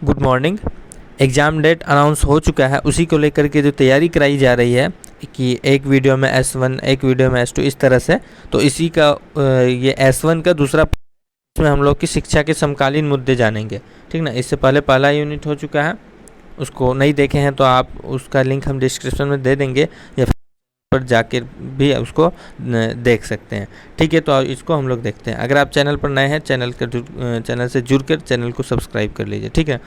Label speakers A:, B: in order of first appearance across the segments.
A: Good morning. Exam date announce हो चुका है, उसी को लेकर के जो तैयारी कराई जा रही है कि एक वीडियो में S1 एक वीडियो में S2 इस तरह से, तो इसी का ये S1 का दूसरा इसमें हम लोग की शिक्षा के समकालीन मुद्दे जानेंगे। ठीक ना। इससे पहले पहला यूनिट हो चुका है, उसको नहीं देखे हैं तो आप उसका लिंक हम डिस्क्रिप्शन में दे देंगे या पर जाकर भी उसको देख सकते हैं। ठीक है, तो इसको हम लोग देखते हैं। अगर आप चैनल पर नए हैं, चैनल से जुड़कर चैनल को सब्सक्राइब कर लीजिए। ठीक है,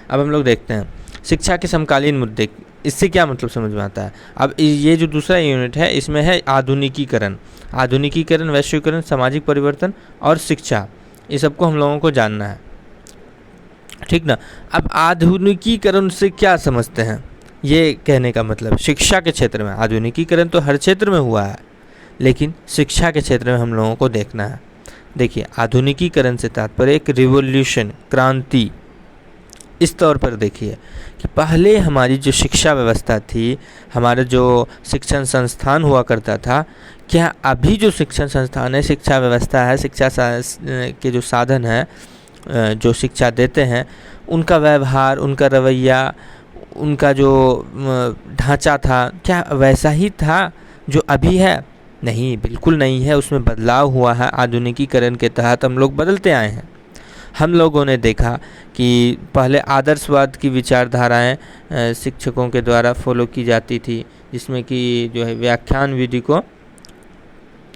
A: अब हम लोग देखते हैं शिक्षा के समकालीन मुद्दे। इससे क्या मतलब समझ में आता है। अब ये जो दूसरा यूनिट है इसमें है आधुनिकीकरण, वैश्वीकरण, सामाजिक परिवर्तन और शिक्षा, ये सबको हम लोगों को जानना है। ठीक ना। अब आधुनिकीकरण से क्या समझते हैं, ये कहने का मतलब शिक्षा के क्षेत्र में आधुनिकीकरण तो हर क्षेत्र में हुआ है, लेकिन शिक्षा के क्षेत्र में हम लोगों को देखना है। देखिए, आधुनिकीकरण से तात्पर्य एक रिवॉल्यूशन, क्रांति, इस तौर पर देखिए कि पहले हमारी जो शिक्षा व्यवस्था थी, हमारा जो शिक्षण संस्थान हुआ करता था, क्या अभी जो शिक्षण संस्थान है, शिक्षा व्यवस्था है, शिक्षा के जो साधन है, जो शिक्षा देते हैं, उनका व्यवहार, उनका रवैया, उनका जो ढांचा था, क्या वैसा ही था जो अभी है? नहीं, बिल्कुल नहीं है। उसमें बदलाव हुआ है। आधुनिकीकरण के तहत हम लोग बदलते आए हैं। हम लोगों ने देखा कि पहले आदर्शवाद की विचारधाराएं शिक्षकों के द्वारा फॉलो की जाती थी, जिसमें कि जो है व्याख्यान विधि को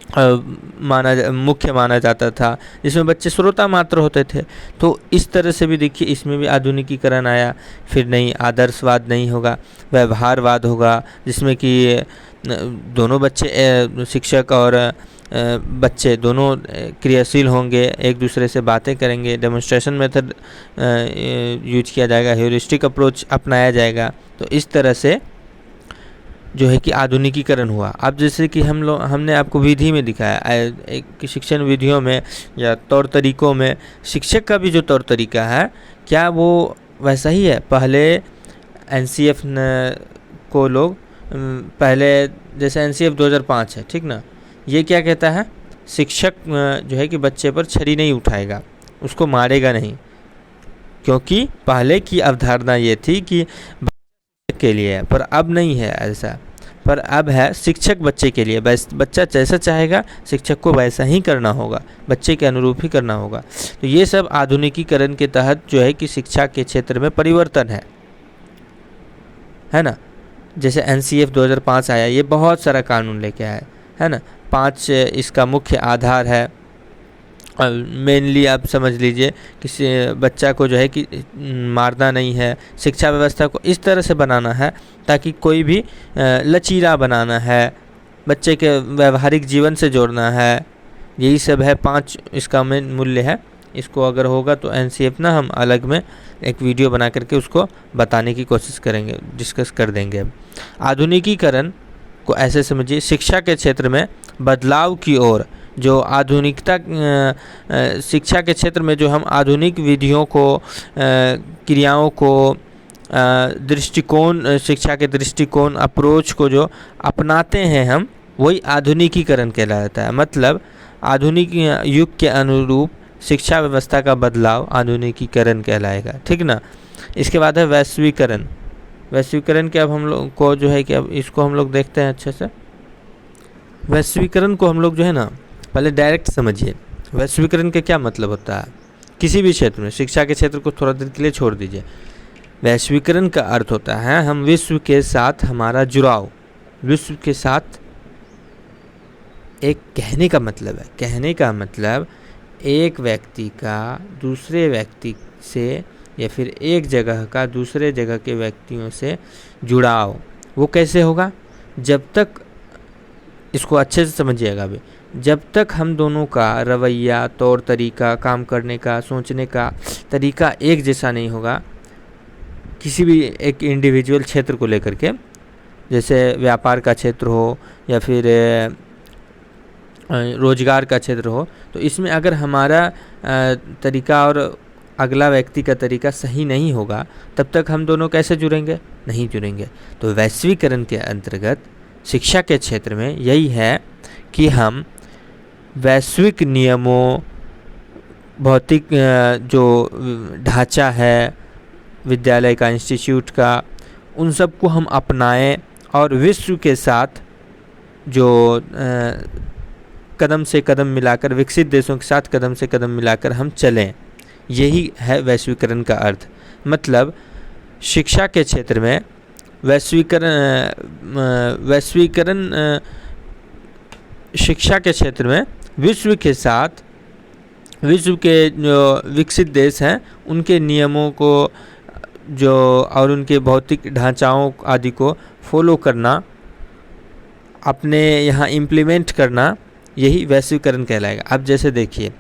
A: मुख्य माना जाता था, जिसमें बच्चे श्रोता मात्र होते थे। तो इस तरह से भी देखिए, इसमें भी आधुनिकीकरण आया। फिर नहीं, आदर्शवाद नहीं होगा, व्यवहारवाद होगा, जिसमें कि दोनों बच्चे, शिक्षक और बच्चे दोनों क्रियाशील होंगे, एक दूसरे से बातें करेंगे, डेमोन्स्ट्रेशन मेथड यूज किया जाएगा, ह्यूरिस्टिक अप्रोच अपनाया जाएगा। तो इस तरह से जो है कि आधुनिकीकरण हुआ। अब जैसे कि हमने आपको विधि में दिखाया, एक शिक्षण विधियों में या तौर तरीक़ों में शिक्षक का भी जो तौर तरीका है, क्या वो वैसा ही है? पहले NCF को लोग पहले, जैसे NCF 2005 है, ठीक ना, ये क्या कहता है? शिक्षक जो है कि बच्चे पर छड़ी नहीं उठाएगा, उसको मारेगा नहीं, क्योंकि पहले की अवधारणा ये थी कि के लिए है, पर अब नहीं है ऐसा। पर अब है शिक्षक बच्चे के लिए, बच्चा जैसा चाहेगा शिक्षक को वैसा ही करना होगा, बच्चे के अनुरूप ही करना होगा। तो ये सब आधुनिकीकरण के तहत जो है कि शिक्षा के क्षेत्र में परिवर्तन है ना। जैसे NCF 2005 आया, ये बहुत सारा कानून लेके आया है ना। 5 इसका मुख्य आधार है। मेनली आप समझ लीजिए कि बच्चा को जो है कि मारना नहीं है, शिक्षा व्यवस्था को इस तरह से बनाना है ताकि कोई भी लचीला बनाना है, बच्चे के व्यवहारिक जीवन से जोड़ना है, यही सब है। 5 इसका मेन मूल्य है। इसको अगर होगा तो NCF ना हम अलग में एक वीडियो बना करके उसको बताने की कोशिश करेंगे, डिस्कस कर देंगे। आधुनिकीकरण को ऐसे समझिए, शिक्षा के क्षेत्र में बदलाव की ओर जो आधुनिकता, शिक्षा के क्षेत्र में जो हम आधुनिक विधियों को, क्रियाओं को, दृष्टिकोण, शिक्षा के दृष्टिकोण, अप्रोच को जो अपनाते हैं हम, वही आधुनिकीकरण कहलाता है। मतलब आधुनिक युग के अनुरूप शिक्षा व्यवस्था का बदलाव आधुनिकीकरण कहलाएगा। ठीक ना। इसके बाद है वैश्वीकरण। वैश्वीकरण के अब हम लोग को जो है कि अब इसको हम लोग देखते हैं अच्छे से। वैश्वीकरण को हम लोग जो है ना, पहले डायरेक्ट समझिए वैश्वीकरण का क्या मतलब होता है। किसी भी क्षेत्र में, शिक्षा के क्षेत्र को थोड़ा देर के लिए छोड़ दीजिए। वैश्वीकरण का अर्थ होता है हम विश्व के साथ हमारा जुड़ाव, विश्व के साथ एक, कहने का मतलब एक व्यक्ति का दूसरे व्यक्ति से या फिर एक जगह का दूसरे जगह के व्यक्तियों से जुड़ाव। वो कैसे होगा? जब तक, इसको अच्छे से समझिएगा अभी, जब तक हम दोनों का रवैया, तौर तरीका, काम करने का, सोचने का तरीका एक जैसा नहीं होगा, किसी भी एक इंडिविजुअल क्षेत्र को लेकर के, जैसे व्यापार का क्षेत्र हो या फिर रोजगार का क्षेत्र हो, तो इसमें अगर हमारा तरीका और अगला व्यक्ति का तरीका सही नहीं होगा, तब तक हम दोनों कैसे जुड़ेंगे? नहीं जुड़ेंगे। तो वैश्वीकरण के अंतर्गत शिक्षा के क्षेत्र में यही है कि हम वैश्विक नियमों, भौतिक जो ढांचा है, विद्यालय का, इंस्टीट्यूट का, उन सब को हम अपनाएं और विश्व के साथ जो कदम से कदम मिलाकर, विकसित देशों के साथ कदम से कदम मिलाकर हम चलें। यही है वैश्वीकरण का अर्थ। मतलब शिक्षा के क्षेत्र में वैश्वीकरण शिक्षा के क्षेत्र में विश्व के साथ, विश्व के जो विकसित देश हैं उनके नियमों को जो और उनके भौतिक ढांचाओं आदि को फॉलो करना, अपने यहाँ इम्प्लीमेंट करना, यही वैश्वीकरण कहलाएगा। अब जैसे देखिए,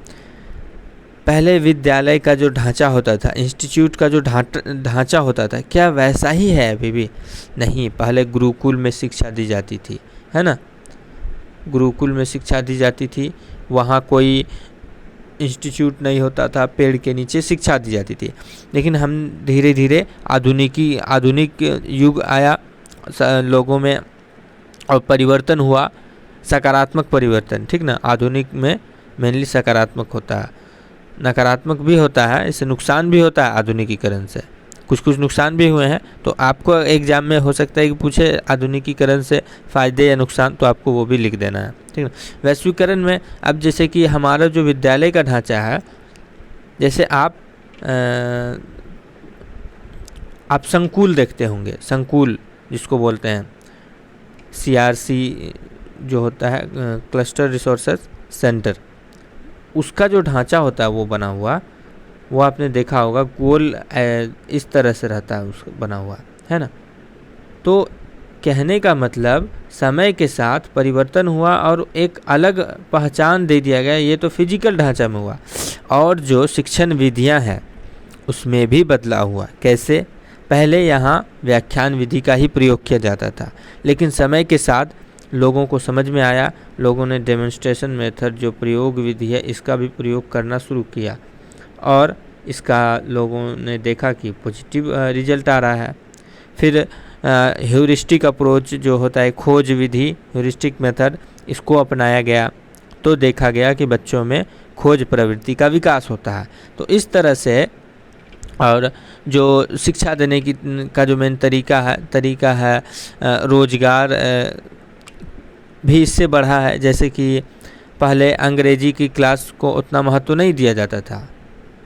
A: पहले विद्यालय का जो ढांचा होता था, इंस्टीट्यूट का जो ढांचा होता था, क्या वैसा ही है अभी भी? नहीं। पहले गुरुकुल में शिक्षा दी जाती थी, है ना, गुरुकुल में शिक्षा दी जाती थी, वहाँ कोई इंस्टीट्यूट नहीं होता था, पेड़ के नीचे शिक्षा दी जाती थी। लेकिन हम धीरे धीरे आधुनिक युग आया लोगों में और परिवर्तन हुआ, सकारात्मक परिवर्तन, ठीक ना। आधुनिक में मेनली सकारात्मक होता है, नकारात्मक भी होता है, इससे नुकसान भी होता है। आधुनिकीकरण से कुछ नुकसान भी हुए हैं, तो आपको एग्जाम में हो सकता है कि पूछे आधुनिकीकरण से फ़ायदे या नुकसान, तो आपको वो भी लिख देना है, ठीक है। वैश्वीकरण में अब जैसे कि हमारा जो विद्यालय का ढांचा है, जैसे आप संकुल देखते होंगे, संकुल जिसको बोलते हैं, CRC जो होता है, क्लस्टर रिसोर्सेज सेंटर, उसका जो ढांचा होता है वो बना हुआ, वो आपने देखा होगा, गोल इस तरह से रहता है उसका बना हुआ, है ना। तो कहने का मतलब समय के साथ परिवर्तन हुआ और एक अलग पहचान दे दिया गया। ये तो फिजिकल ढांचा में हुआ, और जो शिक्षण विधियां हैं उसमें भी बदलाव हुआ। कैसे? पहले यहाँ व्याख्यान विधि का ही प्रयोग किया जाता था, लेकिन समय के साथ लोगों को समझ में आया, लोगों ने डेमोन्स्ट्रेशन मेथड जो प्रयोग विधि है इसका भी प्रयोग करना शुरू किया, और इसका लोगों ने देखा कि पॉजिटिव रिजल्ट आ रहा है। फिर ह्यूरिस्टिक अप्रोच जो होता है, खोज विधि, ह्यूरिस्टिक मेथड, इसको अपनाया गया, तो देखा गया कि बच्चों में खोज प्रवृत्ति का विकास होता है। तो इस तरह से, और जो शिक्षा देने की का जो मेन तरीका है रोजगार भी इससे बढ़ा है। जैसे कि पहले अंग्रेजी की क्लास को उतना महत्व नहीं दिया जाता था,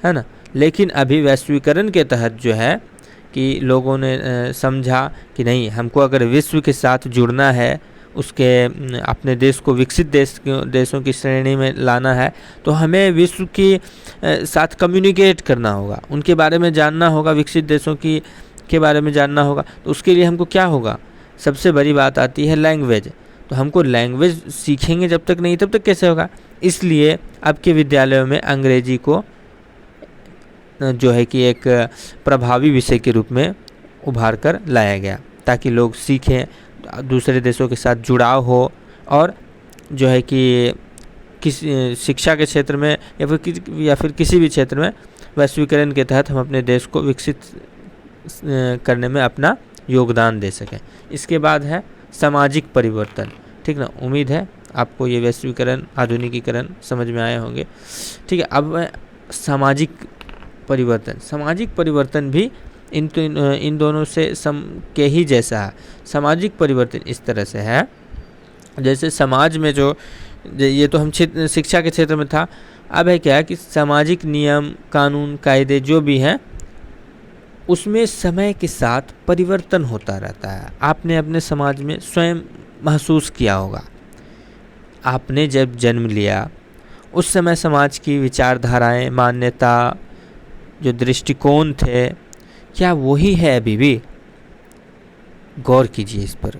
A: है ना, लेकिन अभी वैश्वीकरण के तहत जो है कि लोगों ने समझा कि नहीं, हमको अगर विश्व के साथ जुड़ना है, उसके अपने देश को विकसित देशों की श्रेणी में लाना है, तो हमें विश्व के साथ कम्युनिकेट करना होगा, उनके बारे में जानना होगा, विकसित देशों के बारे में जानना होगा। तो उसके लिए हमको क्या होगा? सबसे बड़ी बात आती है लैंग्वेज। तो हमको लैंग्वेज सीखेंगे जब तक नहीं, तब तक कैसे होगा? इसलिए अब के विद्यालयों में अंग्रेजी को जो है कि एक प्रभावी विषय के रूप में उभार कर लाया गया, ताकि लोग सीखें, दूसरे देशों के साथ जुड़ाव हो, और जो है कि किसी शिक्षा के क्षेत्र में या फिर किसी भी क्षेत्र में वैश्वीकरण के तहत हम अपने देश को विकसित करने में अपना योगदान दे सकें। इसके बाद है सामाजिक परिवर्तन, ठीक ना। उम्मीद है आपको ये वैश्वीकरण, आधुनिकीकरण समझ में आए होंगे, ठीक है। अब सामाजिक परिवर्तन भी इन दोनों से के ही जैसा है। सामाजिक परिवर्तन इस तरह से है, जैसे समाज में जो, ये तो हम शिक्षा के क्षेत्र में था, अब है क्या कि सामाजिक नियम, कानून, कायदे जो भी हैं, उसमें समय के साथ परिवर्तन होता रहता है। आपने अपने समाज में स्वयं महसूस किया होगा, आपने जब जन्म लिया उस समय समाज की विचारधाराएं, मान्यता, जो दृष्टिकोण थे, क्या वही है अभी भी? गौर कीजिए इस पर।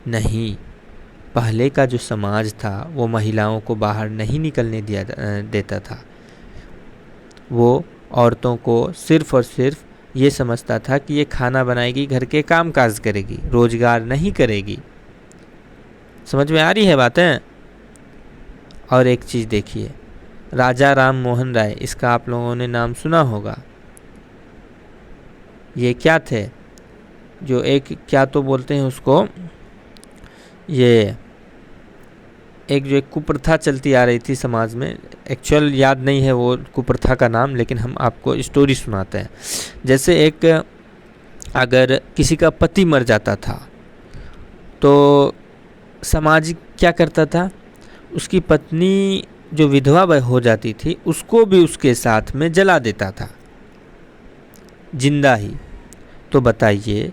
A: नहीं, पहले का जो समाज था वो महिलाओं को बाहर नहीं निकलने देता था। वो औरतों को सिर्फ और सिर्फ ये समझता था कि ये खाना बनाएगी, घर के काम काज करेगी, रोजगार नहीं करेगी। समझ में आ रही है बातें? और एक चीज़ देखिए, राजा राम मोहन राय, इसका आप लोगों ने नाम सुना होगा। ये क्या थे? जो एक, क्या तो बोलते हैं उसको, ये एक जो एक कुप्रथा चलती आ रही थी समाज में, एक्चुअल याद नहीं है वो कुप्रथा का नाम, लेकिन हम आपको स्टोरी सुनाते हैं। जैसे एक अगर किसी का पति मर जाता था तो समाज क्या करता था, उसकी पत्नी जो विधवा हो जाती थी उसको भी उसके साथ में जला देता था, जिंदा ही। तो बताइए,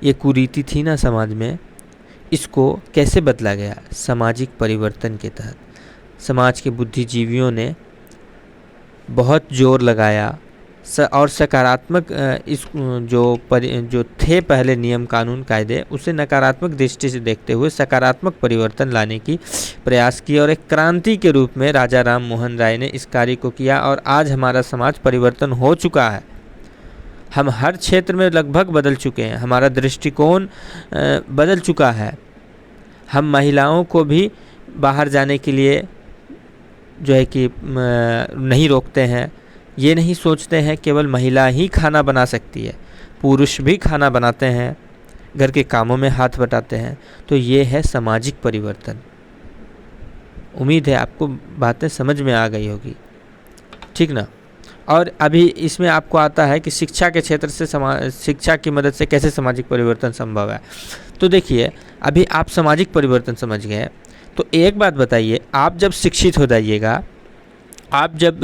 A: ये कुरीति थी ना समाज में, इसको कैसे बदला गया? सामाजिक परिवर्तन के तहत। समाज के बुद्धिजीवियों ने बहुत जोर लगाया और सकारात्मक इस जो थे पहले नियम कानून कायदे, उसे नकारात्मक दृष्टि से देखते हुए सकारात्मक परिवर्तन लाने की प्रयास किया और एक क्रांति के रूप में राजा राम मोहन राय ने इस कार्य को किया। और आज हमारा समाज परिवर्तन हो चुका है, हम हर क्षेत्र में लगभग बदल चुके हैं, हमारा दृष्टिकोण बदल चुका है। हम महिलाओं को भी बाहर जाने के लिए जो है कि नहीं रोकते हैं, ये नहीं सोचते हैं केवल महिला ही खाना बना सकती है, पुरुष भी खाना बनाते हैं, घर के कामों में हाथ बटाते हैं। तो ये है सामाजिक परिवर्तन। उम्मीद है आपको बातें समझ में आ गई होगी, ठीक ना। और अभी इसमें आपको आता है कि शिक्षा के क्षेत्र से शिक्षा की मदद से कैसे सामाजिक परिवर्तन संभव है। तो देखिए, अभी आप सामाजिक परिवर्तन समझ गए, तो एक बात बताइए, आप जब शिक्षित हो जाइएगा, आप जब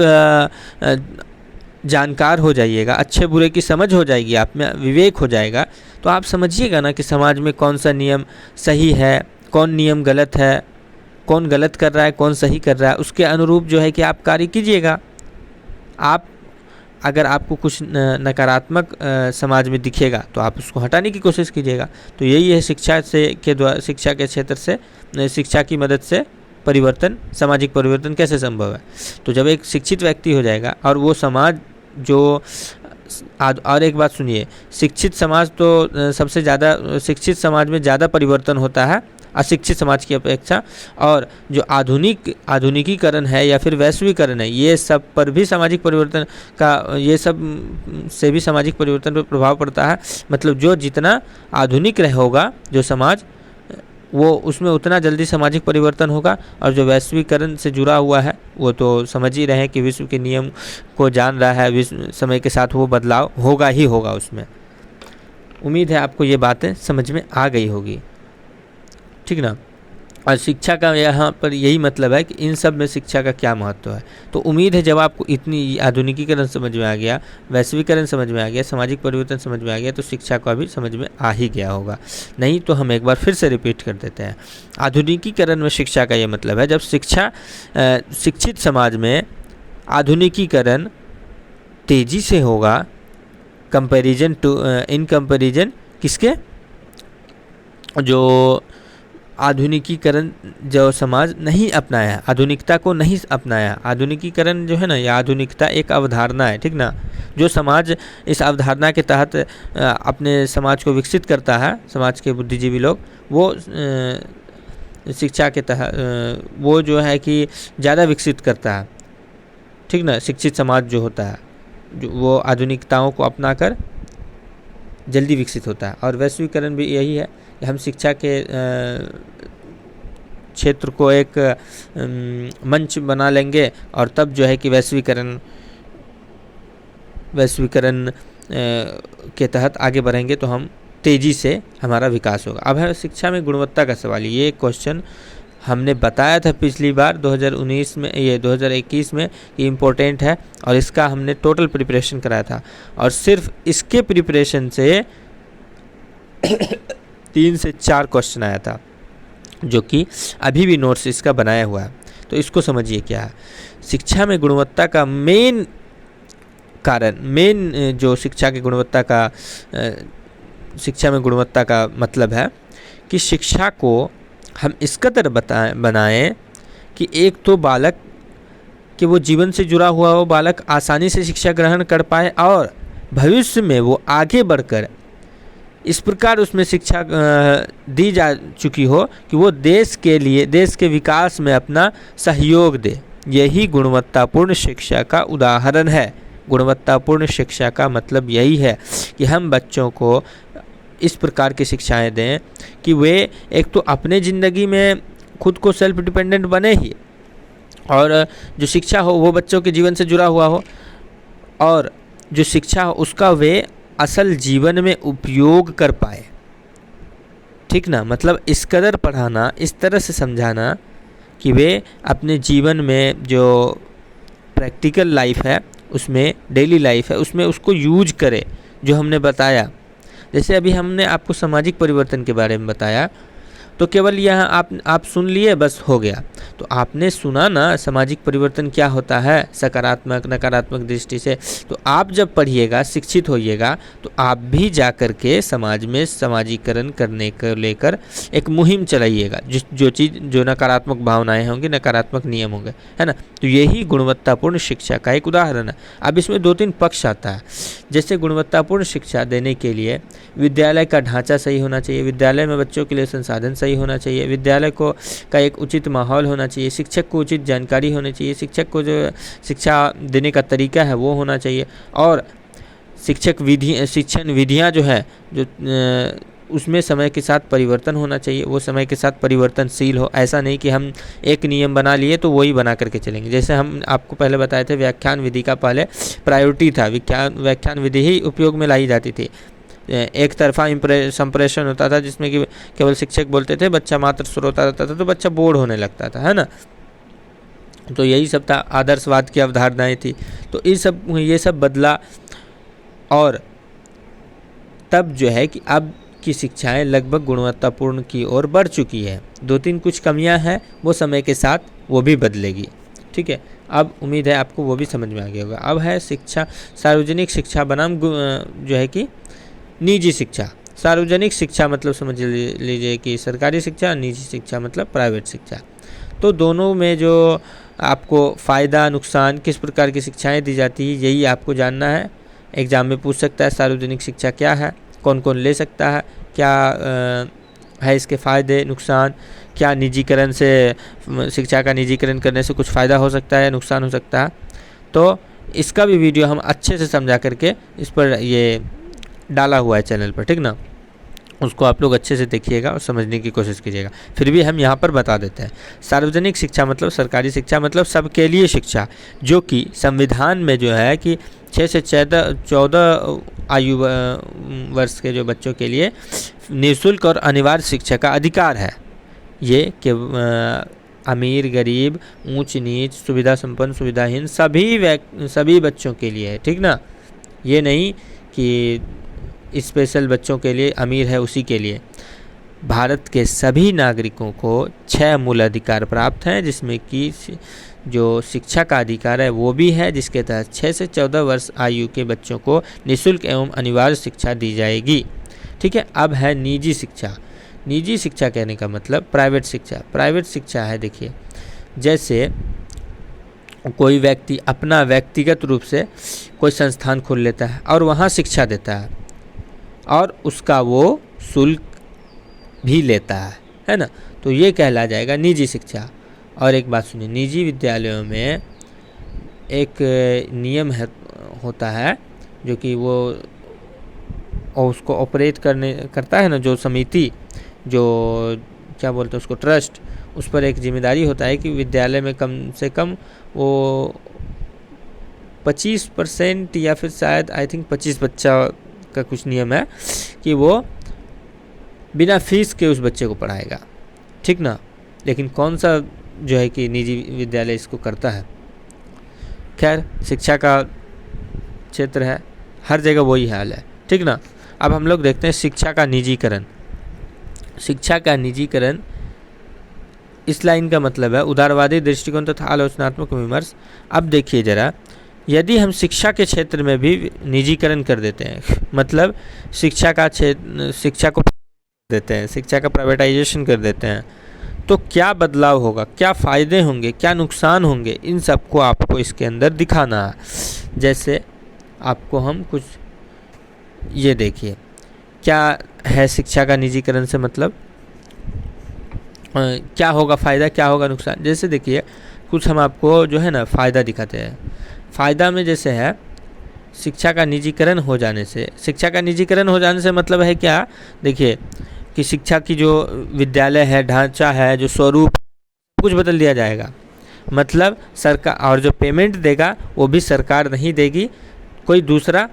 A: जानकार हो जाइएगा, अच्छे बुरे की समझ हो जाएगी, आप में विवेक हो जाएगा, तो आप समझिएगा ना कि समाज में कौन सा नियम सही है, कौन नियम गलत है, कौन गलत कर रहा है, कौन सही कर रहा है, उसके अनुरूप जो है कि आप कार्य कीजिएगा। आप अगर आपको कुछ नकारात्मक समाज में दिखेगा तो आप उसको हटाने की कोशिश कीजिएगा। तो यही है शिक्षा के क्षेत्र से, शिक्षा की मदद से परिवर्तन, सामाजिक परिवर्तन कैसे संभव है। तो जब एक शिक्षित व्यक्ति हो जाएगा और वो समाज जो और एक बात सुनिए, शिक्षित समाज तो सबसे ज़्यादा, शिक्षित समाज में ज़्यादा परिवर्तन होता है अशिक्षित समाज की अपेक्षा। और जो आधुनिकीकरण है या फिर वैश्वीकरण है, ये सब पर भी सामाजिक परिवर्तन का, ये सब से भी सामाजिक परिवर्तन पर प्रभाव पड़ता है। मतलब जो जितना आधुनिक होगा जो समाज, वो उसमें उतना जल्दी सामाजिक परिवर्तन होगा। और जो वैश्वीकरण से जुड़ा हुआ है वो तो समझ ही रहे हैं कि विश्व के नियम को जान रहा है, विश्व समय के साथ वो बदलाव होगा ही होगा उसमें। उम्मीद है आपको ये बातें समझ में आ गई होगी, ठीक ना। और शिक्षा का यहाँ पर यही मतलब है कि इन सब में शिक्षा का क्या महत्व है। तो उम्मीद है जब आपको इतनी आधुनिकीकरण समझ में आ गया, वैश्वीकरण समझ में आ गया, सामाजिक परिवर्तन समझ में आ गया, तो शिक्षा का भी समझ में आ ही गया होगा। नहीं तो हम एक बार फिर से रिपीट कर देते हैं। आधुनिकीकरण में शिक्षा का ये मतलब है जब शिक्षित समाज में आधुनिकीकरण तेज़ी से होगा इन कंपेरिजन किसके, जो आधुनिकीकरण जो समाज नहीं अपनाया, आधुनिकता को नहीं अपनाया। आधुनिकीकरण जो है ना, यह आधुनिकता एक अवधारणा है, ठीक ना। जो समाज इस अवधारणा के तहत अपने समाज को विकसित करता है, समाज के बुद्धिजीवी लोग, वो शिक्षा के तहत वो जो है कि ज़्यादा विकसित करता है, ठीक ना। शिक्षित समाज जो होता है, जो वो आधुनिकताओं को अपनाकर जल्दी विकसित होता है। और वैश्वीकरण भी यही है कि हम शिक्षा के क्षेत्र को एक मंच बना लेंगे और तब जो है कि वैश्वीकरण के तहत आगे बढ़ेंगे, तो हम तेज़ी से हमारा विकास होगा। अब है शिक्षा में गुणवत्ता का सवाल। ये क्वेश्चन हमने बताया था पिछली बार 2019 में, ये 2021 में, ये इम्पोर्टेंट है और इसका हमने टोटल प्रिपरेशन कराया था। और सिर्फ इसके प्रिपरेशन से 3 से 4 क्वेश्चन आया था, जो कि अभी भी नोट्स इसका बनाया हुआ है। तो इसको समझिए क्या है शिक्षा में गुणवत्ता का मेन जो शिक्षा में गुणवत्ता का मतलब है कि शिक्षा को हम इस कदर बनाएं कि एक तो बालक कि वो जीवन से जुड़ा हुआ हो, बालक आसानी से शिक्षा ग्रहण कर पाए और भविष्य में वो आगे बढ़कर इस प्रकार उसमें शिक्षा दी जा चुकी हो कि वो देश के विकास में अपना सहयोग दे। यही गुणवत्तापूर्ण शिक्षा का उदाहरण है। गुणवत्तापूर्ण शिक्षा का मतलब यही है कि हम बच्चों को इस प्रकार की शिक्षाएं दें कि वे एक तो अपने ज़िंदगी में खुद को सेल्फ डिपेंडेंट बने ही, और जो शिक्षा हो वो बच्चों के जीवन से जुड़ा हुआ हो, और जो शिक्षा हो उसका वे असल जीवन में उपयोग कर पाए। ठीक ना, मतलब इस कदर पढ़ाना, इस तरह से समझाना कि वे अपने जीवन में जो प्रैक्टिकल लाइफ है, उसमें डेली लाइफ है, उसमें उसको यूज करे, जो हमने बताया। जैसे अभी हमने आपको सामाजिक परिवर्तन के बारे में बताया, तो केवल यह आप सुन लिए बस हो गया। तो आपने सुना ना सामाजिक परिवर्तन क्या होता है सकारात्मक नकारात्मक दृष्टि से, तो आप जब पढ़िएगा, शिक्षित होइएगा, तो आप भी जा कर के समाज में समाजीकरण करने को लेकर एक मुहिम चलाइएगा। जो नकारात्मक भावनाएं होंगी, नकारात्मक नियम होंगे, है ना। तो यही गुणवत्तापूर्ण शिक्षा का एक उदाहरण है। अब इसमें 2-3 पक्ष आता है। जैसे गुणवत्तापूर्ण शिक्षा देने के लिए विद्यालय का ढांचा सही होना चाहिए, विद्यालय में बच्चों के लिए संसाधन सही होना चाहिए, विद्यालय को का एक उचित माहौल होना चाहिए, शिक्षक को उचित जानकारी होनी चाहिए, शिक्षक को जो शिक्षा देने का तरीका है वो होना चाहिए, और शिक्षण विधियाँ जो है जो उसमें समय के साथ परिवर्तन होना चाहिए, वो समय के साथ परिवर्तनशील हो। ऐसा नहीं कि हम एक नियम बना लिए तो वही बना करके चलेंगे। जैसे हम आपको पहले बताए थे, व्याख्यान विधि का पहले प्रायोरिटी था, व्याख्यान विधि ही उपयोग में लाई जाती थी। एक तरफा संप्रेषण होता था, जिसमें कि केवल शिक्षक बोलते थे, बच्चा मात्र श्रोता रहता था, तो बच्चा बोर होने लगता था, है ना। तो यही सब था, आदर्शवाद की अवधारणाएं थी। तो ये सब बदला, और तब जो है कि अब की शिक्षाएं लगभग गुणवत्तापूर्ण की ओर बढ़ चुकी है। 2-3 कुछ कमियां हैं, वो समय के साथ वो भी बदलेगी। ठीक है, अब उम्मीद है आपको वो भी समझ में आ गया होगा। अब है शिक्षा, सार्वजनिक शिक्षा बनाम जो है कि निजी शिक्षा। सार्वजनिक शिक्षा मतलब समझ लीजिए कि सरकारी शिक्षा, निजी शिक्षा मतलब प्राइवेट शिक्षा। तो दोनों में जो आपको फ़ायदा नुकसान, किस प्रकार की शिक्षाएं दी जाती है, यही आपको जानना है। एग्ज़ाम में पूछ सकता है सार्वजनिक शिक्षा क्या है, कौन कौन ले सकता है, क्या है इसके फ़ायदे नुकसान, क्या निजीकरण से, शिक्षा का निजीकरण करने से कुछ फ़ायदा हो सकता है, नुकसान हो सकता है। तो इसका भी वीडियो हम अच्छे से समझा करके इस पर ये डाला हुआ है चैनल पर, ठीक ना। उसको आप लोग अच्छे से देखिएगा और समझने की कोशिश कीजिएगा। फिर भी हम यहाँ पर बता देते हैं, सार्वजनिक शिक्षा मतलब सरकारी शिक्षा मतलब सबके लिए शिक्षा, जो कि संविधान में जो है कि 6 से 14 आयु वर्ष के जो बच्चों के लिए निःशुल्क और अनिवार्य शिक्षा का अधिकार है। ये कि अमीर गरीब, ऊंच नीच, सुविधा संपन्न सुविधाहीन, सभी बच्चों के लिए है, ठीक ना। ये नहीं कि स्पेशल बच्चों के लिए, अमीर है उसी के लिए। भारत के सभी नागरिकों को 6 मूल अधिकार प्राप्त हैं, जिसमें कि जो शिक्षा का अधिकार है वो भी है, जिसके तहत 6 से 14 वर्ष आयु के बच्चों को निःशुल्क एवं अनिवार्य शिक्षा दी जाएगी। ठीक है, अब है निजी शिक्षा। निजी शिक्षा कहने का मतलब प्राइवेट शिक्षा। प्राइवेट शिक्षा है, देखिए, जैसे कोई व्यक्ति अपना व्यक्तिगत रूप से कोई संस्थान खोल लेता है और वहाँ शिक्षा देता है, और उसका वो शुल्क भी लेता है ना। तो ये कहला जाएगा निजी शिक्षा। और एक बात सुनिए, निजी विद्यालयों में एक नियम होता है, जो कि वो और उसको ऑपरेट करता है ना, जो समिति, जो क्या बोलते हैं उसको, ट्रस्ट, उस पर एक जिम्मेदारी होता है कि विद्यालय में कम से कम वो 25% या फिर शायद आई थिंक 25 बच्चा का कुछ नियम है कि वो बिना फीस के उस बच्चे को पढ़ाएगा, ठीक ना। लेकिन कौन सा जो है कि निजी विद्यालय इसको करता है। खैर, शिक्षा का क्षेत्र है, हर जगह वही हाल है, ठीक ना। अब हम लोग देखते हैं शिक्षा का निजीकरण। शिक्षा का निजीकरण, इस लाइन का मतलब है उदारवादी दृष्टिकोण तथा आलोचनात्मक विमर्श। अब देखिए ज़रा, यदि हम शिक्षा के क्षेत्र में भी निजीकरण कर देते हैं, मतलब शिक्षा को देते हैं, शिक्षा का प्राइवेटाइजेशन कर देते हैं, तो क्या बदलाव होगा, क्या फ़ायदे होंगे, क्या नुकसान होंगे, इन सबको आपको इसके अंदर दिखाना है। जैसे आपको हम कुछ ये देखिए, क्या है शिक्षा का निजीकरण से मतलब क्या होगा फ़ायदा, क्या होगा नुकसान। जैसे देखिए, कुछ हम आपको जो है ना फ़ायदा दिखाते हैं। फ़ायदा में जैसे है, शिक्षा का निजीकरण हो जाने से मतलब है क्या, देखिए कि शिक्षा की जो विद्यालय है, ढांचा है, जो स्वरूप, कुछ बदल दिया जाएगा। मतलब सरकार, और जो पेमेंट देगा वो भी सरकार नहीं देगी, कोई दूसरा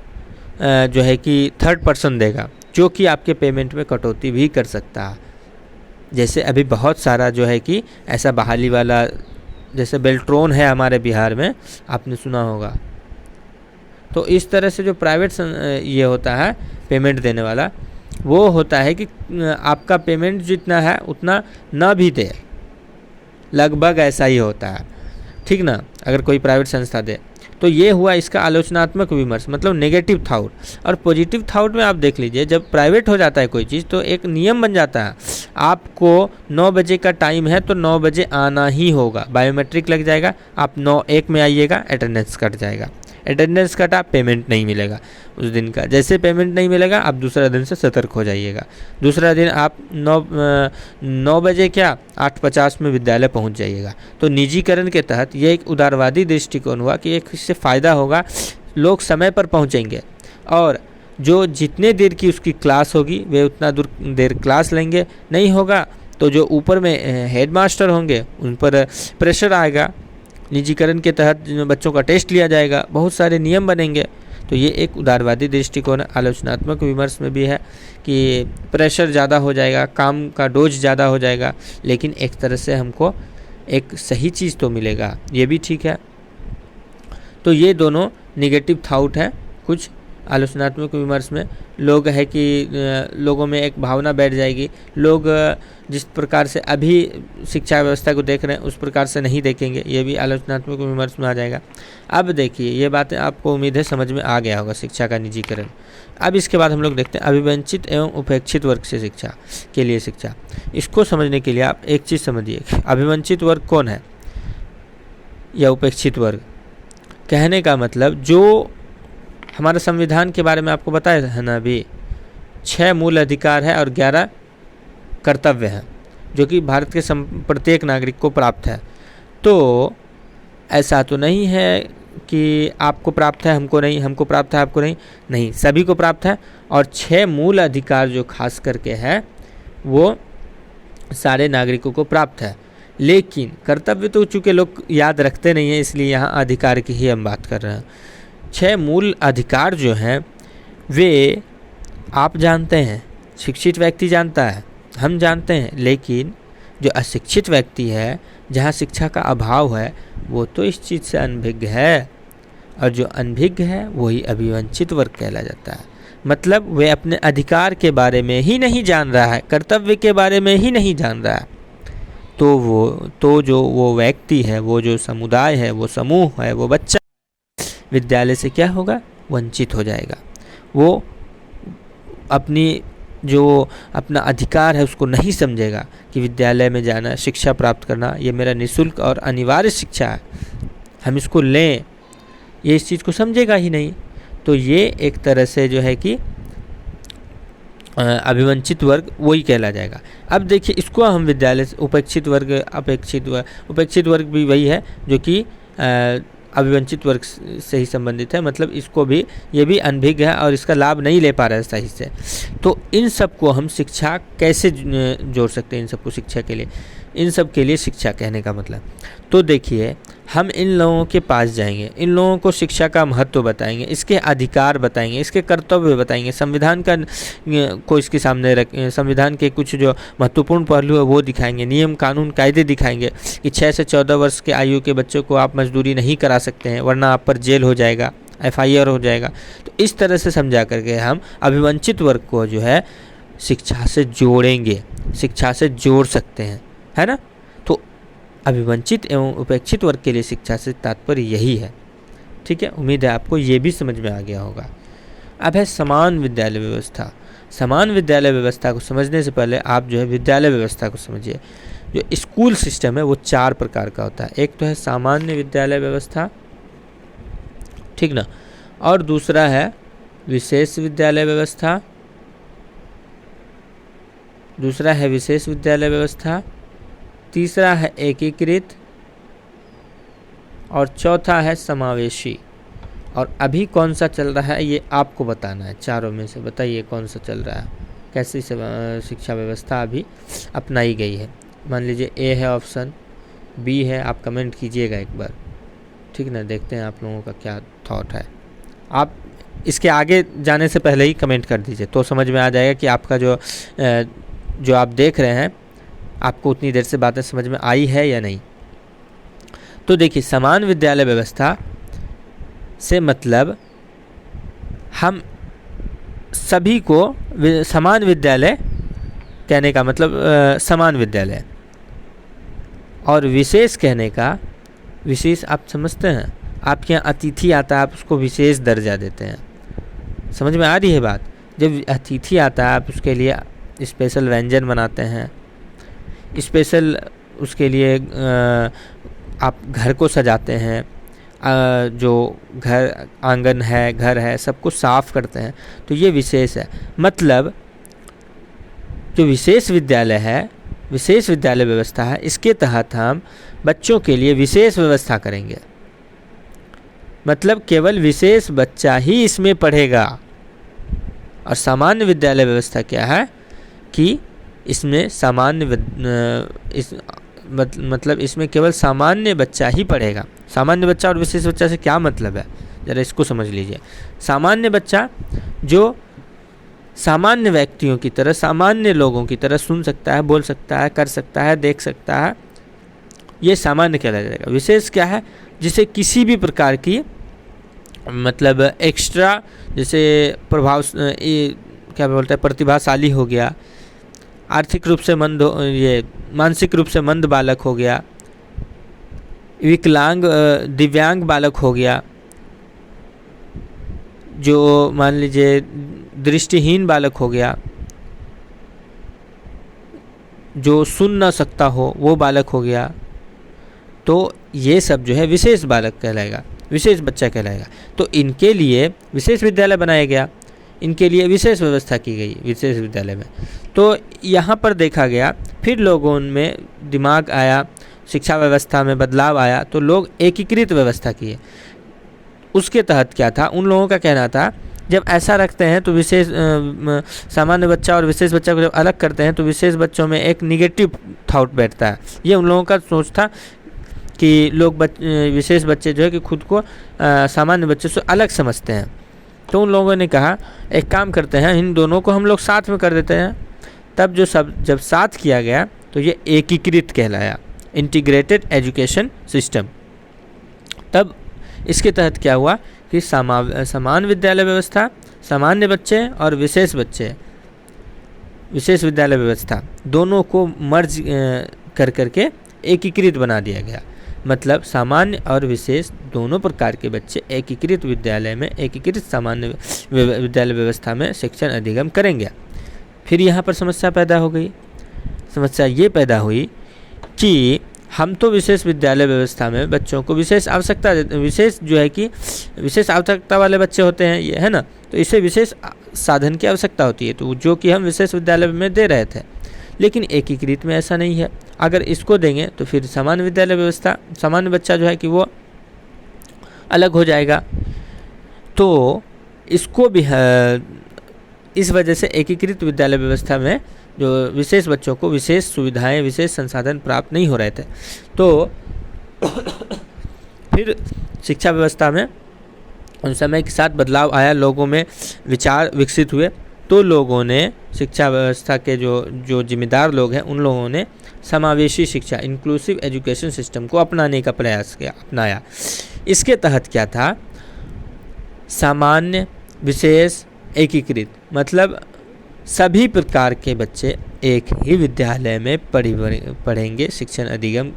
A: जो है कि थर्ड पर्सन देगा, जो कि आपके पेमेंट में कटौती भी कर सकता है। जैसे अभी बहुत सारा जो है कि ऐसा बहाली वाला, जैसे बेल्ट्रॉन है हमारे बिहार में, आपने सुना होगा। तो इस तरह से जो प्राइवेट ये होता है पेमेंट देने वाला, वो होता है कि आपका पेमेंट जितना है उतना ना भी दे, लगभग ऐसा ही होता है, ठीक ना, अगर कोई प्राइवेट संस्था दे। तो ये हुआ इसका आलोचनात्मक विमर्श, मतलब नेगेटिव थाउट। और पॉजिटिव थाउट में आप देख लीजिए, जब प्राइवेट हो जाता है कोई चीज़ तो एक नियम बन जाता है, आपको 9 बजे का टाइम है तो 9 बजे आना ही होगा, बायोमेट्रिक लग जाएगा, आप 9:01 में आइएगा, अटेंडेंस कट जाएगा, अटेंडेंस कटा, पेमेंट नहीं मिलेगा उस दिन का। जैसे पेमेंट नहीं मिलेगा, आप दूसरा दिन से सतर्क हो जाइएगा। दूसरा दिन आप 9 बजे क्या 8:50 में विद्यालय पहुंच जाइएगा। तो निजीकरण के तहत ये एक उदारवादी दृष्टिकोण हुआ कि एक इससे फ़ायदा होगा, लोग समय पर पहुंचेंगे और जो जितने देर की उसकी क्लास होगी वे उतना देर क्लास लेंगे, नहीं होगा तो जो ऊपर में हेड मास्टर होंगे उन पर प्रेशर आएगा। निजीकरण के तहत बच्चों का टेस्ट लिया जाएगा, बहुत सारे नियम बनेंगे। तो ये एक उदारवादी दृष्टिकोण आलोचनात्मक विमर्श में भी है कि प्रेशर ज़्यादा हो जाएगा, काम का डोज ज़्यादा हो जाएगा, लेकिन एक तरह से हमको एक सही चीज़ तो मिलेगा, ये भी ठीक है। तो ये दोनों निगेटिव थाउट है कुछ आलोचनात्मक विमर्श में। लोग है कि लोगों में एक भावना बैठ जाएगी, लोग जिस प्रकार से अभी शिक्षा व्यवस्था को देख रहे हैं उस प्रकार से नहीं देखेंगे, ये भी आलोचनात्मक विमर्श में आ जाएगा। अब देखिए ये बातें आपको उम्मीद है समझ में आ गया होगा, शिक्षा का निजीकरण। अब इसके बाद हम लोग देखते हैं अभिवंचित एवं उपेक्षित वर्ग से शिक्षा के लिए शिक्षा। इसको समझने के लिए आप एक चीज़ समझिए, अभिवंचित वर्ग कौन है या उपेक्षित वर्ग। कहने का मतलब जो हमारे संविधान के बारे में आपको बताया है ना अभी, 6 मूल अधिकार है और 11 कर्तव्य हैं जो कि भारत के प्रत्येक नागरिक को प्राप्त है। तो ऐसा तो नहीं है कि आपको प्राप्त है हमको नहीं, हमको प्राप्त है आपको नहीं, नहीं सभी को प्राप्त है। और 6 मूल अधिकार जो खास करके है वो सारे नागरिकों को प्राप्त है। लेकिन कर्तव्य तो चूँकि लोग याद रखते नहीं हैं, इसलिए यहाँ अधिकार की ही हम बात कर रहे हैं। 6 मूल अधिकार जो हैं वे आप जानते हैं, शिक्षित व्यक्ति जानता है, हम जानते हैं, लेकिन जो अशिक्षित व्यक्ति है, जहाँ शिक्षा का अभाव है, वो तो इस चीज़ से अनभिज्ञ है। और जो अनभिज्ञ है वही अभिवंचित वर्ग कहला जाता है। मतलब वे अपने अधिकार के बारे में ही नहीं जान रहा है, कर्तव्य के बारे में ही नहीं जान रहा है। तो जो वो व्यक्ति है, वो जो समुदाय है, वो समूह है, वो बच्चा विद्यालय से क्या होगा, वंचित हो जाएगा। वो अपना अधिकार है उसको नहीं समझेगा कि विद्यालय में जाना, शिक्षा प्राप्त करना ये मेरा निःशुल्क और अनिवार्य शिक्षा है, हम इसको लें, ये इस चीज़ को समझेगा ही नहीं। तो ये एक तरह से जो है कि अभिवंचित वर्ग वही कहला जाएगा। अब देखिए इसको हम विद्यालय से उपेक्षित वर्ग भी वही है जो कि अभिवंचित वर्ग से ही संबंधित है। मतलब इसको भी, ये भी अनभिज्ञ है और इसका लाभ नहीं ले पा रहा है सही से। तो इन सब को हम शिक्षा कैसे जोड़ सकते हैं, इन सबको शिक्षा के लिए, इन सब के लिए शिक्षा कहने का मतलब। तो देखिए हम इन लोगों के पास जाएंगे, इन लोगों को शिक्षा का महत्व बताएंगे, इसके अधिकार बताएंगे, इसके कर्तव्य बताएंगे, संविधान को इसके सामने रख, संविधान के कुछ जो महत्वपूर्ण पहलू है वो दिखाएंगे, नियम कानून कायदे दिखाएंगे कि 6 से 14 वर्ष के आयु के बच्चों को आप मजदूरी नहीं करा सकते हैं, वरना आप पर जेल हो जाएगा, FIR हो जाएगा। तो इस तरह से समझा करके हम अभिवंचित वर्ग को जो है शिक्षा से जोड़ेंगे, शिक्षा से जोड़ सकते हैं, है ना। तो अभिवंचित एवं उपेक्षित वर्ग के लिए शिक्षा से तात्पर्य यही है। ठीक है, उम्मीद है आपको ये भी समझ में आ गया होगा। अब है समान विद्यालय व्यवस्था। समान विद्यालय व्यवस्था को समझने से पहले आप जो है विद्यालय व्यवस्था को समझिए। जो स्कूल सिस्टम है वो 4 प्रकार का होता है। एक तो है सामान्य विद्यालय व्यवस्था, ठीक ना, और दूसरा है विशेष विद्यालय व्यवस्था, दूसरा है विशेष विद्यालय व्यवस्था, तीसरा है एकीकृत और चौथा है समावेशी। और अभी कौन सा चल रहा है ये आपको बताना है। चारों में से बताइए कौन सा चल रहा है, कैसी शिक्षा व्यवस्था अभी अपनाई गई है। मान लीजिए ए है ऑप्शन, बी है, आप कमेंट कीजिएगा एक बार, ठीक ना, देखते हैं आप लोगों का क्या थॉट है। आप इसके आगे जाने से पहले ही कमेंट कर दीजिए, तो समझ में आ जाएगा कि आपका जो आप देख रहे हैं आपको उतनी देर से बातें समझ में आई है या नहीं। तो देखिए, समान विद्यालय व्यवस्था से मतलब हम सभी को समान विद्यालय कहने का मतलब समान विद्यालय, और विशेष कहने का, विशेष आप समझते हैं, आपके यहाँ अतिथि आता है आप उसको विशेष दर्जा देते हैं, समझ में आ रही है बात। जब अतिथि आता है आप उसके लिए स्पेशल व्यंजन बनाते हैं, स्पेशल उसके लिए आप घर को सजाते हैं, जो घर आंगन है, घर है, सबको साफ करते हैं, तो ये विशेष है। मतलब जो विशेष विद्यालय है, विशेष विद्यालय व्यवस्था है, इसके तहत हम बच्चों के लिए विशेष व्यवस्था करेंगे। मतलब केवल विशेष बच्चा ही इसमें पढ़ेगा। और सामान्य विद्यालय व्यवस्था क्या है कि इसमें मतलब इसमें केवल सामान्य बच्चा ही पढ़ेगा। सामान्य बच्चा और विशेष बच्चा से क्या मतलब है, ज़रा इसको समझ लीजिए। सामान्य बच्चा जो सामान्य व्यक्तियों की तरह, सामान्य लोगों की तरह सुन सकता है, बोल सकता है, कर सकता है, देख सकता है, ये सामान्य कहलाया जाएगा। विशेष क्या है, जिसे किसी भी प्रकार की मतलब एक्स्ट्रा, जैसे क्या बोलते हैं, प्रतिभाशाली हो गया, आर्थिक रूप से मंद, ये मानसिक रूप से मंद बालक हो गया, विकलांग दिव्यांग बालक हो गया, जो मान लीजिए दृष्टिहीन बालक हो गया, जो सुन ना सकता हो वो बालक हो गया, तो ये सब जो है विशेष बालक कहलाएगा, विशेष बच्चा कहलाएगा। तो इनके लिए विशेष विद्यालय बनाया गया, इनके लिए विशेष व्यवस्था की गई विशेष विद्यालय में। तो यहाँ पर देखा गया, फिर लोगों में दिमाग आया, शिक्षा व्यवस्था में बदलाव आया, तो लोग एकीकृत व्यवस्था किए। उसके तहत क्या था, उन लोगों का कहना था जब ऐसा रखते हैं तो विशेष सामान्य बच्चा और विशेष बच्चा को जब अलग करते हैं तो विशेष बच्चों में एक निगेटिव थॉट बैठता है। ये उन लोगों का सोच था कि लोग विशेष बच्चे जो है कि खुद को सामान्य बच्चे से अलग समझते हैं। तो उन लोगों ने कहा एक काम करते हैं, इन दोनों को हम लोग साथ में कर देते हैं। तब जब साथ किया गया तो ये एकीकृत कहलाया, इंटीग्रेटेड एजुकेशन सिस्टम। तब इसके तहत क्या हुआ कि समान विद्यालय व्यवस्था, सामान्य बच्चे और विशेष बच्चे, विशेष विद्यालय व्यवस्था दोनों को मर्ज करके एकीकृत बना दिया गया। मतलब सामान्य और विशेष दोनों प्रकार के बच्चे एकीकृत विद्यालय में, एकीकृत सामान्य विद्यालय व्यवस्था में शिक्षण अधिगम करेंगे। फिर यहाँ पर समस्या पैदा हो गई। समस्या ये पैदा हुई कि हम तो विशेष विद्यालय व्यवस्था में बच्चों को विशेष आवश्यकता वाले बच्चे होते हैं, ये है ना, तो इसे विशेष साधन की आवश्यकता होती है, तो जो कि हम विशेष विद्यालय में दे रहे थे। लेकिन एकीकृत में ऐसा नहीं है। अगर इसको देंगे तो फिर सामान्य विद्यालय व्यवस्था, सामान्य बच्चा जो है कि वो अलग हो जाएगा। तो इसको भी इस वजह से एकीकृत विद्यालय व्यवस्था में जो विशेष बच्चों को विशेष सुविधाएं, विशेष संसाधन प्राप्त नहीं हो रहे थे। तो फिर शिक्षा व्यवस्था में उन समय के साथ बदलाव आया, लोगों में विचार विकसित हुए। तो लोगों ने शिक्षा व्यवस्था के जो जिम्मेदार लोग हैं उन लोगों ने समावेशी शिक्षा, इंक्लूसिव एजुकेशन सिस्टम को अपनाने का प्रयास किया, अपनाया। इसके तहत क्या था, सामान्य, विशेष, एकीकृत, मतलब सभी प्रकार के बच्चे एक ही विद्यालय में पढ़ेंगे, शिक्षण अधिगम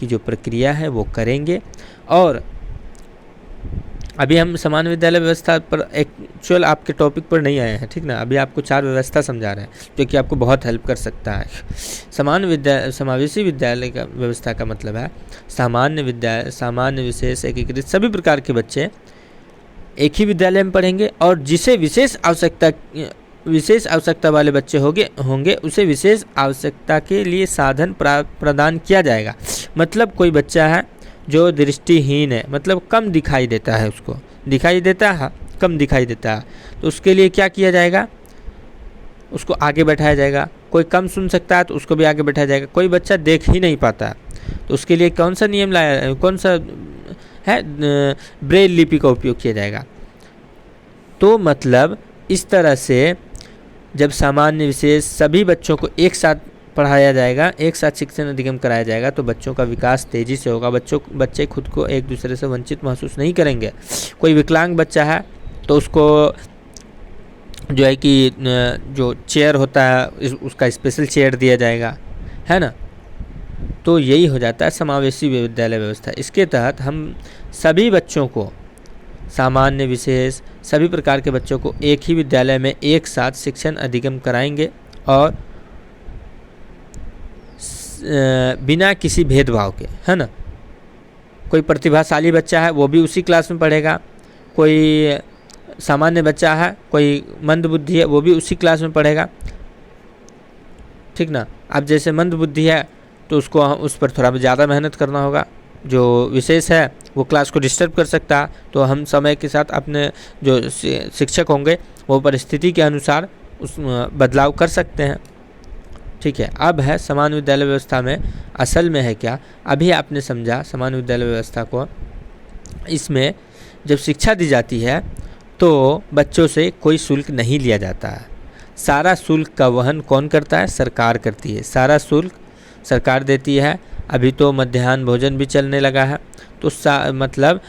A: की जो प्रक्रिया है वो करेंगे। और अभी हम समान विद्यालय व्यवस्था पर एक्चुअल आपके टॉपिक पर नहीं आए हैं, ठीक ना। अभी आपको 4 व्यवस्था समझा रहे हैं जो कि आपको बहुत हेल्प कर सकता है। समावेशी विद्यालय का व्यवस्था का मतलब है सामान्य, विशेष, एकीकृत सभी प्रकार के बच्चे एक ही विद्यालय में पढ़ेंगे, और जिसे विशेष आवश्यकता वाले बच्चे होंगे उसे विशेष आवश्यकता के लिए साधन प्रदान किया जाएगा। मतलब कोई बच्चा है जो दृष्टिहीन है, मतलब कम दिखाई देता है, उसको दिखाई देता है, कम दिखाई देता है, तो उसके लिए क्या किया जाएगा, उसको आगे बैठाया जाएगा। कोई कम सुन सकता है तो उसको भी आगे बैठाया जाएगा। कोई बच्चा देख ही नहीं पाता तो उसके लिए कौन सा नियम लाया, कौन सा है, ब्रेल लिपि का उपयोग किया जाएगा। तो मतलब इस तरह से जब सामान्य विशेष सभी बच्चों को एक साथ पढ़ाया जाएगा, एक साथ शिक्षण अधिगम कराया जाएगा, तो बच्चों का विकास तेज़ी से होगा। बच्चे खुद को एक दूसरे से वंचित महसूस नहीं करेंगे। कोई विकलांग बच्चा है तो उसको जो है कि जो चेयर होता है उसका स्पेशल चेयर दिया जाएगा, है ना। तो यही हो जाता है समावेशी विद्यालय व्यवस्था। इसके तहत हम सभी बच्चों को, सामान्य विशेष सभी प्रकार के बच्चों को एक ही विद्यालय में एक साथ शिक्षण अधिगम कराएंगे और बिना किसी भेदभाव के, है ना। कोई प्रतिभाशाली बच्चा है वो भी उसी क्लास में पढ़ेगा, कोई सामान्य बच्चा है, कोई मंद बुद्धि है वो भी उसी क्लास में पढ़ेगा, ठीक ना। अब जैसे मंद बुद्धि है तो उसको उस पर थोड़ा ज़्यादा मेहनत करना होगा, जो विशेष है वो क्लास को डिस्टर्ब कर सकता है, तो हम समय के साथ अपने जो शिक्षक होंगे वो परिस्थिति के अनुसार उस बदलाव कर सकते हैं, ठीक है। अब है समान विद्यालय व्यवस्था में असल में है क्या, अभी आपने समझा समान विद्यालय व्यवस्था को। इसमें जब शिक्षा दी जाती है तो बच्चों से कोई शुल्क नहीं लिया जाता है। सारा शुल्क का वहन कौन करता है? सरकार करती है। सारा शुल्क सरकार देती है। अभी तो मध्याह्न भोजन भी चलने लगा है, तो मतलब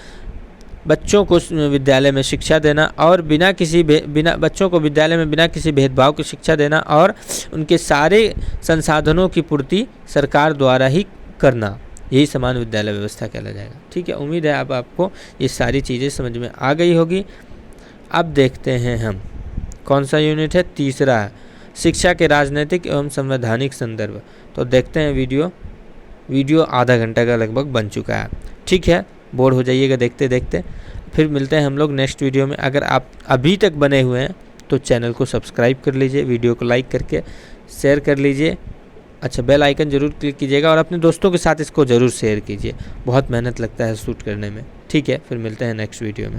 A: बच्चों को विद्यालय में शिक्षा देना और बच्चों को विद्यालय में बिना किसी भेदभाव की शिक्षा देना और उनके सारे संसाधनों की पूर्ति सरकार द्वारा ही करना, यही समान विद्यालय व्यवस्था कहला जाएगा, ठीक है। उम्मीद है अब आपको ये सारी चीज़ें समझ में आ गई होगी। अब देखते हैं हम कौन सा यूनिट है, तीसरा है शिक्षा के राजनीतिक एवं संवैधानिक संदर्भ। तो देखते हैं वीडियो आधा घंटा का लगभग बन चुका है, ठीक है। बोर हो जाइएगा देखते देखते। फिर मिलते हैं हम लोग नेक्स्ट वीडियो में। अगर आप अभी तक बने हुए हैं तो चैनल को सब्सक्राइब कर लीजिए, वीडियो को लाइक करके शेयर कर लीजिए, अच्छा बेल आइकन ज़रूर क्लिक कीजिएगा और अपने दोस्तों के साथ इसको ज़रूर शेयर कीजिए। बहुत मेहनत लगता है शूट करने में, ठीक है। फिर मिलते हैं नेक्स्ट वीडियो में।